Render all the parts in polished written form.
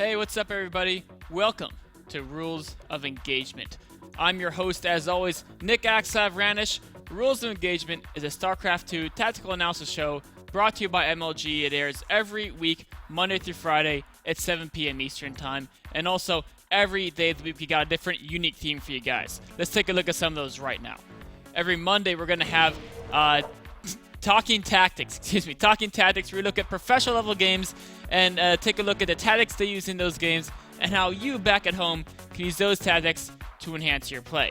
Hey, what's up everybody? Welcome to Rules of Engagement. I'm your host as always, Nick axslav ranish. Rules of Engagement is a Starcraft 2 tactical analysis show brought to you by MLG. It airs every week, Monday through Friday at 7 p.m. Eastern Time. And also, every day of the week, we got a different unique theme for you guys. Let's take a look at some of those right now. Every Monday, we're going to have Talking Tactics, where we look at professional level games and take a look at the tactics they use in those games and how you back at home can use those tactics to enhance your play.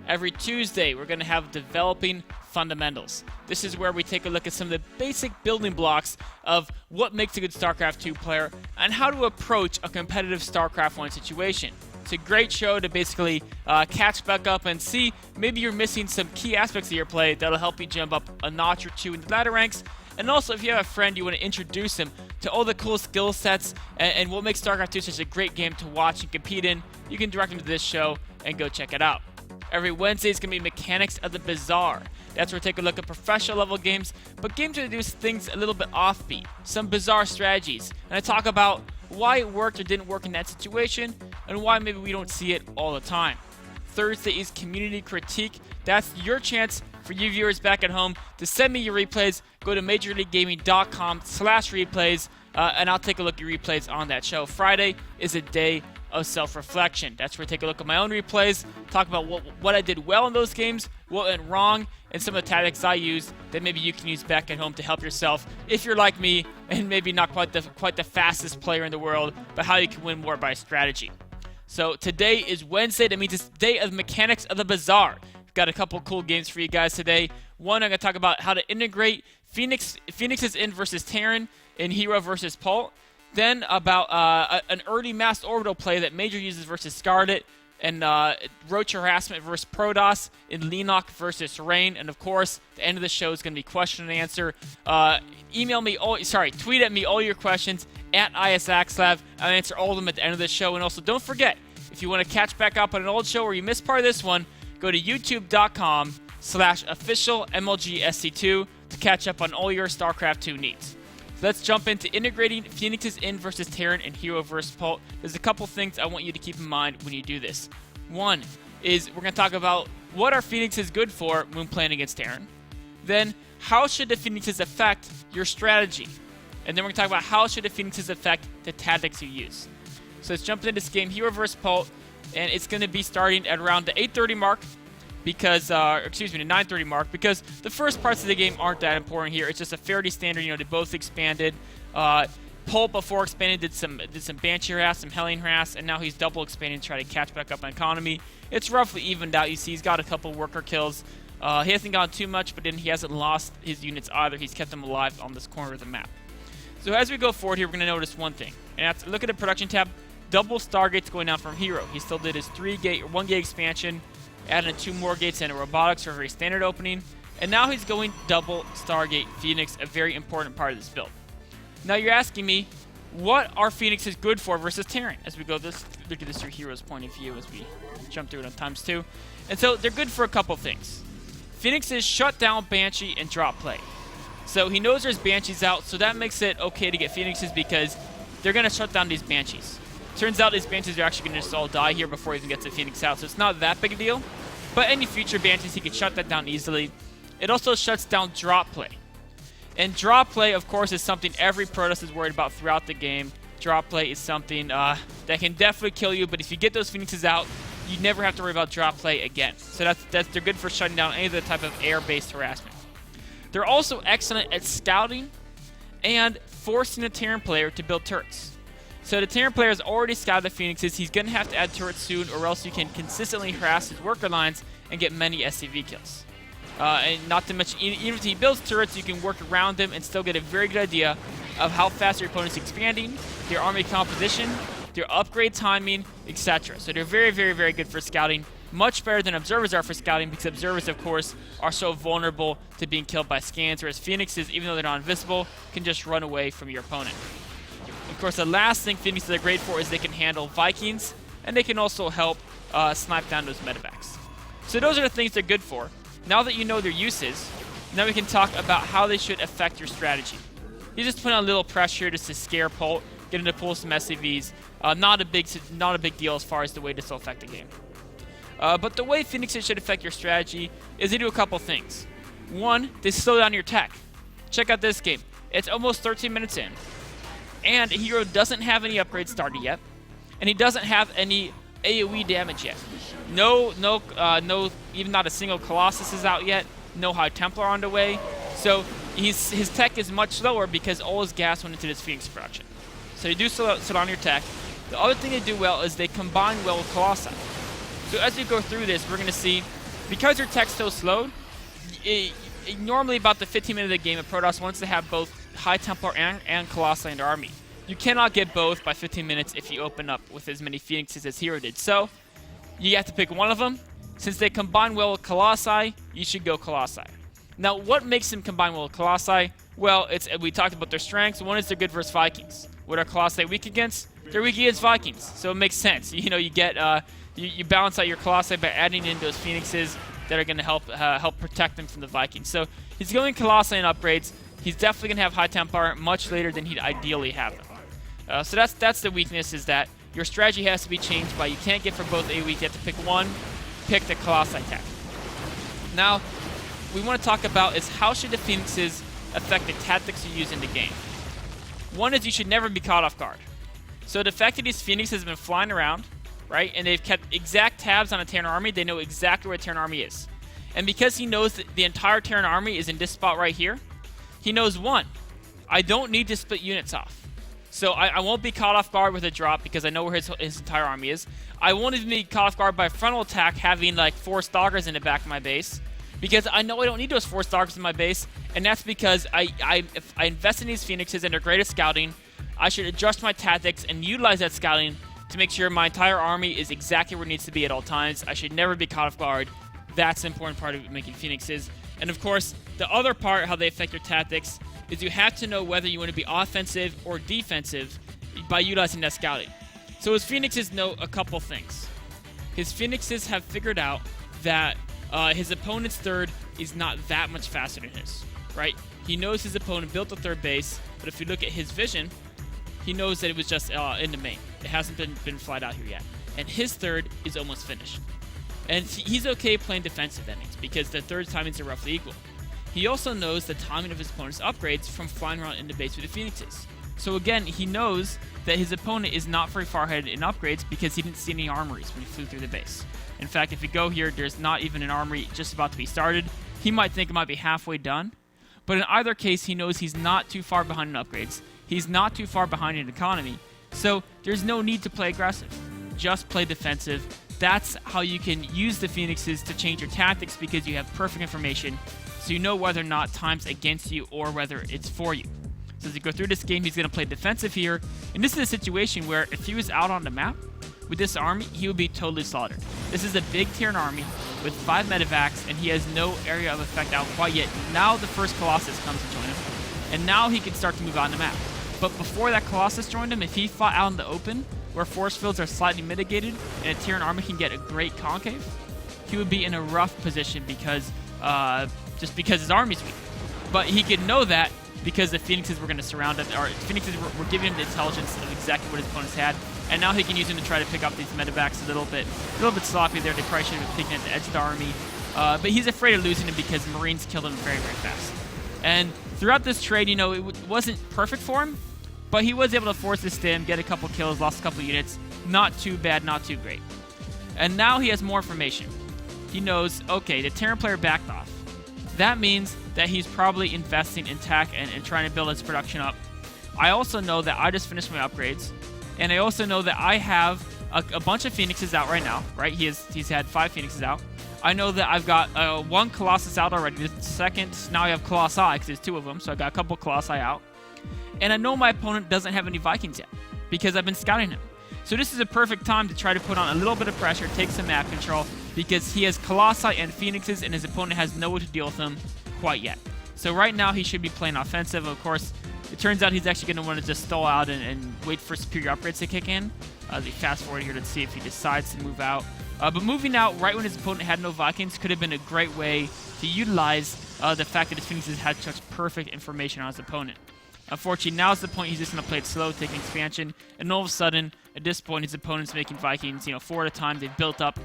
Every Tuesday, we're going to have Developing Fundamentals. This is where we take a look at some of the basic building blocks of what makes a good StarCraft 2 player and how to approach a competitive StarCraft 1 situation. It's a great show to basically catch back up and see maybe you're missing some key aspects of your play that'll help you jump up a notch or two in the ladder ranks. And also, if you have a friend, you want to introduce him to all the cool skill sets and what makes StarCraft 2 such a great game to watch and compete in, you can direct him to this show and go check it out. Every Wednesday is going to be Mechanics of the Bizarre. That's where we take a look at professional level games, but games that do things a little bit offbeat, some bizarre strategies, and I talk about why it worked or didn't work in that situation, and why maybe we don't see it all the time. Thursday is Community Critique. That's your chance for you viewers back at home to send me your replays. Go to majorleaguegaming.com/replays, and I'll take a look at your replays on that show. Friday is a day of self-reflection. That's where I take a look at my own replays, talk about what I did well in those games, what went wrong, and some of the tactics I used that maybe you can use back at home to help yourself if you're like me and maybe not quite the fastest player in the world, but how you can win more by strategy. So today is Wednesday. That means it's day of Mechanics of the Bizarre. We've got a couple cool games for you guys today. One, I'm going to talk about how to integrate Phoenix's Inn versus Terran in Hero versus Pult. Then about an early mass orbital play that Major uses versus Scarlet, and Roach Harassment versus Protoss in Lenok versus Rain. And of course, the end of the show is going to be question and answer. Tweet at me all your questions at @axslav. I'll answer all of them at the end of the show. And also, don't forget, if you want to catch back up on an old show or you missed part of this one, go to youtube.com/officialmlgsc2 to catch up on all your StarCraft 2 needs. So let's jump into integrating Phoenix's Inn versus Terran and Hero versus Pult. There's a couple things I want you to keep in mind when you do this. One is we're going to talk about what are Phoenixes good for when playing against Terran. Then, how should the Phoenixes affect your strategy? And then we're going to talk about how should the Phoenixes affect the tactics you use. So let's jump into this game, Hero versus Pult, and it's going to be starting at around the 8:30 mark. The 9:30 mark, because the first parts of the game aren't that important here. It's just a fairly standard, they both expanded. Pult before expanded did some Banshee harass, some Hellion harass, and now he's double expanding to try to catch back up on economy. It's roughly evened out. You see he's got a couple worker kills. He hasn't gone too much, but then he hasn't lost his units either. He's kept them alive on this corner of the map. So as we go forward here, we're going to notice one thing. And that's, look at the production tab, double Stargates going down from Hero. He still did his 1-gate expansion, adding 2 more gates and a robotics for a very standard opening. And now he's going double Stargate Phoenix, a very important part of this build. Now you're asking me, what are Phoenixes good for versus Terran? As we go look at this through Hero's point of view as we jump through it on ×2. And so they're good for a couple things. Phoenixes shut down Banshee and drop play. So he knows there's Banshees out, so that makes it okay to get Phoenixes because they're going to shut down these Banshees. Turns out these Banshees are actually going to just all die here before he even gets the Phoenix out, so it's not that big a deal. But any future Banshees, he can shut that down easily. It also shuts down drop play. And drop play, of course, is something every Protoss is worried about throughout the game. Drop play is something that can definitely kill you, but if you get those Phoenixes out, you never have to worry about drop play again. So they're good for shutting down any of the type of air-based harassment. They're also excellent at scouting and forcing a Terran player to build turrets. So the Terran player has already scouted the Phoenixes. He's going to have to add turrets soon, or else you can consistently harass his worker lines and get many SCV kills. And not to mention, even if he builds turrets, you can work around them and still get a very good idea of how fast your opponent's expanding, their army composition, their upgrade timing, etc. So they're very, very, very good for scouting. Much better than observers are for scouting, because observers, of course, are so vulnerable to being killed by scans, whereas Phoenixes, even though they're not invisible, can just run away from your opponent. Of course, the last thing Phoenixes are great for is they can handle Vikings, and they can also help snipe down those medevacs. So those are the things they're good for. Now that you know their uses, now we can talk about how they should affect your strategy. You just put on a little pressure just to scare Pult, getting to pull some SCVs. Not a big deal as far as the way this will affect the game. But the way Phoenixes should affect your strategy is they do a couple things. One, they slow down your tech. Check out this game. It's almost 13 minutes in, and Hero doesn't have any upgrades started yet, and he doesn't have any AoE damage yet. No, even not a single Colossus is out yet. No High Templar on the way. So his tech is much slower because all his gas went into this Phoenix production. So you do slow down your tech. The other thing they do well is they combine well with Colossi. So as you go through this, we're going to see, because your tech's so slow, normally about the 15 minute of the game, a Protoss wants to have both High Templar and Colossi in their army. You cannot get both by 15 minutes if you open up with as many Phoenixes as Hero did. So you have to pick one of them. Since they combine well with Colossi, you should go Colossi. Now, what makes them combine well with Colossi? Well, we talked about their strengths. One is they're good versus Vikings. What are Colossi weak against? They're weak against Vikings, so it makes sense. You know, you get you balance out your Colossi by adding in those Phoenixes that are going to help protect them from the Vikings. So he's going Colossi and upgrades. He's definitely going to have High Templar much later than he'd ideally have them. So that's the weakness, is that your strategy has to be changed by you can't get for both AoE. You have to pick one, pick the Colossi tech. Now, we want to talk about is how should the Phoenixes affect the tactics you use in the game. One is you should never be caught off guard. So the fact that these Phoenixes have been flying around, right, and they've kept exact tabs on a Terran army, they know exactly where a Terran army is. And because he knows that the entire Terran army is in this spot right here, he knows, one, I don't need to split units off. So I won't be caught off guard with a drop because I know where his entire army is. I won't even be caught off guard by a frontal attack having like 4 Stalkers in the back of my base, because I know I don't need those 4 Stalkers in my base, and that's because if I invest in these Phoenixes and their greatest scouting, I should adjust my tactics and utilize that scouting to make sure my entire army is exactly where it needs to be at all times. I should never be caught off guard. That's the important part of making Phoenixes. And of course, the other part, how they affect your tactics, is you have to know whether you want to be offensive or defensive by utilizing that scouting. So his Phoenixes know a couple things. His Phoenixes have figured out that his opponent's third is not that much faster than his, right? He knows his opponent built a third base, but if you look at his vision, he knows that it was just in the main. It hasn't been flied out here yet. And his third is almost finished. And he's okay playing defensive endings because the third timings are roughly equal. He also knows the timing of his opponent's upgrades from flying around into base with the Phoenixes. So again, he knows that his opponent is not very far ahead in upgrades because he didn't see any armories when he flew through the base. In fact, if you go here, there's not even an armory just about to be started. He might think it might be halfway done. But in either case, he knows he's not too far behind in upgrades. He's not too far behind in economy. So there's no need to play aggressive. Just play defensive. That's how you can use the Phoenixes to change your tactics, because you have perfect information, so you know whether or not time's against you or whether it's for you. So as you go through this game, he's going to play defensive here. And this is a situation where if he was out on the map with this army, he would be totally slaughtered. This is a big Terran army with 5 medevacs, and he has no area of effect out quite yet. Now the first Colossus comes to join him, and now he can start to move on the map. But before that Colossus joined him, if he fought out in the open, where force fields are slightly mitigated, and a Terran army can get a great concave, he would be in a rough position because just because his army's weak. But he could know that because the Phoenixes were going to surround him, or Phoenixes were giving him the intelligence of exactly what his opponents had, and now he can use them to try to pick up these medevacs a little bit sloppy there. They probably should have been picking at the edge of the army, but he's afraid of losing him because Marines killed him very, very fast. And throughout this trade, you know, it wasn't perfect for him, but he was able to force the stim, get a couple kills, lost a couple units. Not too bad, not too great. And now he has more information. He knows, okay, the Terran player backed off. That means that he's probably investing in tech and trying to build his production up. I also know that I just finished my upgrades, and I also know that I have a bunch of Phoenixes out right now, right? He's had 5 Phoenixes out. I know that I've got 1 Colossus out already. The second, now I have Colossi, because there's 2 of them, so I got a couple Colossi out. And I know my opponent doesn't have any Vikings yet, because I've been scouting him. So this is a perfect time to try to put on a little bit of pressure, take some map control, because he has Colossi and Phoenixes, and his opponent has no way to deal with them quite yet. So right now he should be playing offensive. Of course, it turns out he's actually going to want to just stall out and wait for superior upgrades to kick in. They fast forward here to see if he decides to move out. But moving out right when his opponent had no Vikings could have been a great way to utilize the fact that his Phoenixes had such perfect information on his opponent. Unfortunately, now's the point he's just going to play it slow, taking expansion, and all of a sudden, at this point, his opponent's making Vikings, 4 at a time. They've built up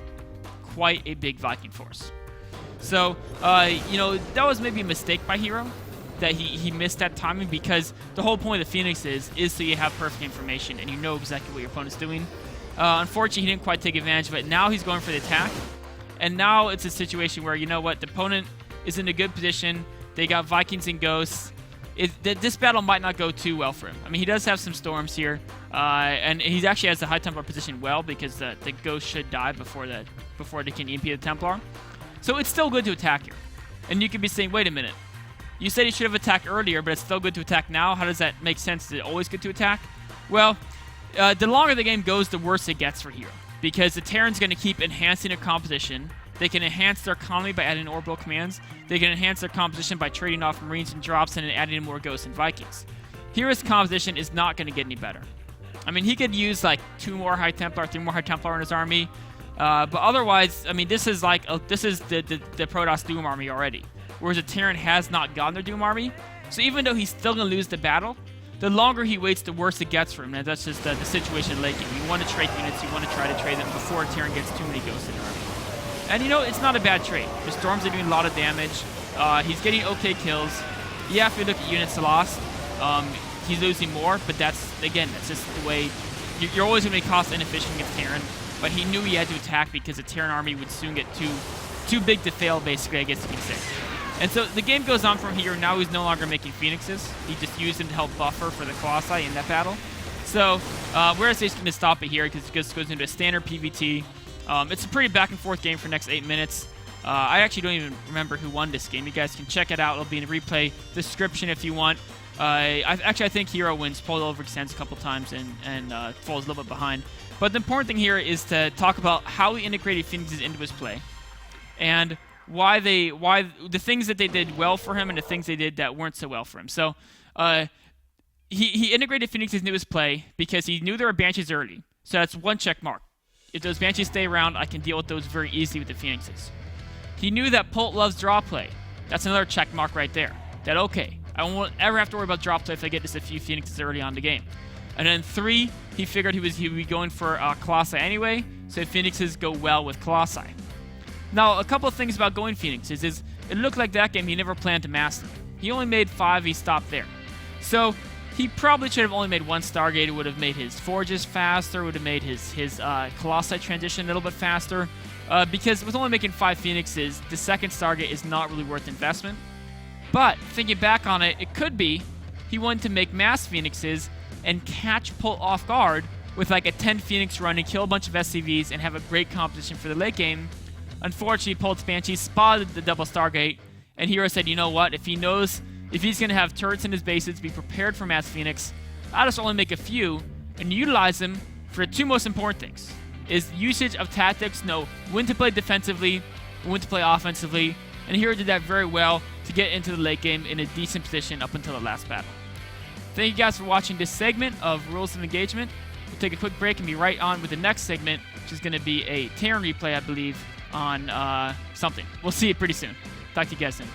quite a big Viking force. So, that was maybe a mistake by Hero, that he missed that timing, because the whole point of the Phoenix is so you have perfect information and you know exactly what your opponent's doing. Unfortunately, he didn't quite take advantage of it. Now he's going for the attack, and now it's a situation where, you know what, the opponent is in a good position. They got Vikings and Ghosts. This battle might not go too well for him. I mean, he does have some Storms here, and he actually has the High Templar position well, because the Ghost should die before they can EMP the Templar. So it's still good to attack here. And you could be saying, wait a minute, you said he should have attacked earlier, but it's still good to attack now? How does that make sense? Is it always good to attack? Well, the longer the game goes, the worse it gets for Hero, because the Terran's going to keep enhancing their composition. They can enhance their economy by adding orbital commands. They can enhance their composition by trading off Marines and drops and adding in more Ghosts and Vikings. Hero's composition is not going to get any better. I mean, he could use like 2 more High Templar, 3 more High Templar in his army, but otherwise, I mean, this is the Protoss Doom army already, whereas the Terran has not gotten their Doom army. So even though he's still going to lose the battle, the longer he waits, the worse it gets for him. And that's just the situation late game. You want to trade units, you want to try to trade them before Terran gets too many Ghosts in your army. And it's not a bad trade. The Storms are doing a lot of damage. He's getting okay kills. Yeah, if you look at units lost, he's losing more, but that's just the way. You're always going to be cost inefficient against Terran, but he knew he had to attack because the Terran army would soon get too big to fail, basically, I guess you can say. And so the game goes on from here. Now he's no longer making Phoenixes. He just used them to help buffer for the Colossi in that battle. So we're just going to stop it here, because it just goes into a standard PvT. It's a pretty back-and-forth game for the next 8 minutes. I actually don't even remember who won this game. You guys can check it out. It'll be in the replay description if you want. I think Hero wins. Polo overextends a couple times and falls a little bit behind. But the important thing here is to talk about how he integrated Phoenixes into his play, and why the things that they did well for him and the things they did that weren't so well for him. So he integrated Phoenixes into his play because he knew there were Banshees early. So that's one check mark. If those Banshees stay around, I can deal with those very easily with the Phoenixes. He knew that Pult loves draw play. That's another check mark right there. That, okay, I won't ever have to worry about draw play if I get just a few Phoenixes early on in the game. And then 3, he figured he would be going for Colossi anyway, so Phoenixes go well with Colossi. Now, a couple of things about going Phoenixes is, it looked like that game he never planned to mass them. He only made 5, he stopped there. So, he probably should have only made 1 Stargate. It would have made his Forges faster, would have made his Colossi transition a little bit faster. Because with only making 5 Phoenixes, the second Stargate is not really worth investment. But, thinking back on it, it could be he wanted to make mass Phoenixes and catch Pult off guard with like a 10 Phoenix run and kill a bunch of SCVs and have a great competition for the late game. Unfortunately, Pult's Banshee spotted the double Stargate, and Hero said, you know what, if he's going to have turrets in his bases, be prepared for mass Phoenix, I'll just only make a few and utilize them for the 2 most important things. Is usage of tactics, know when to play defensively, when to play offensively, and Hero did that very well to get into the late game in a decent position up until the last battle. Thank you guys for watching this segment of Rules of Engagement. We'll take a quick break and be right on with the next segment, which is going to be a Terran replay, I believe, on something. We'll see it pretty soon. Talk to you guys soon.